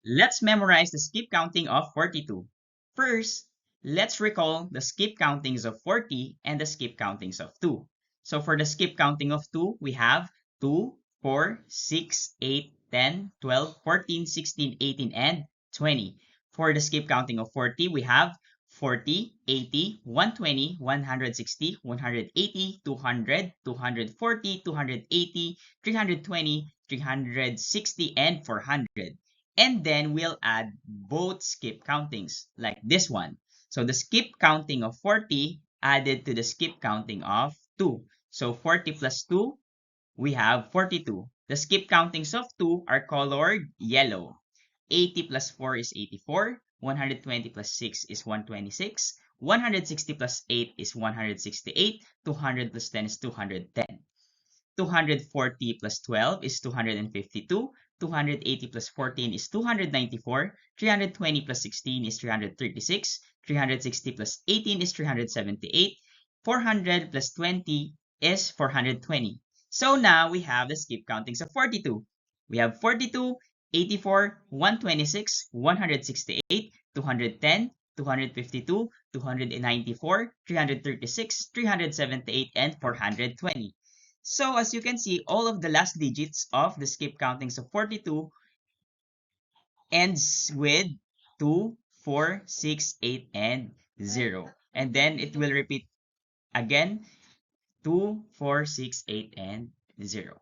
Let's memorize the skip counting of 42. First, let's recall the skip countings of 40 and the skip countings of 2. So for the skip counting of 2, we have 2, 4, 6, 8, 10, 12, 14, 16, 18, and 20. For the skip counting of 40, we have 40, 80, 120, 160, 180, 200, 240, 280, 320, 360, and 400. And then we'll add both skip countings like this one. So the skip counting of 40 added to the skip counting of 2. So 40 plus 2, we have 42. The skip countings of 2 are colored yellow. 80 plus 4 is 84. 120 plus 6 is 126. 160 plus 8 is 168. 200 plus 10 is 210. 240 plus 12 is 252. 280 plus 14 is 294. 320 plus 16 is 336. 360 plus 18 is 378. 400 plus 20 is 420. So now we have the skip countings of 42. We have 42, 84, 126, 168, 210, 252, 294, 336, 378, and 420. So as you can see, all of the last digits of the skip countings of 42 ends with 2, 4, 6, 8, and 0. And then it will repeat again 2, 4, 6, 8, and 0.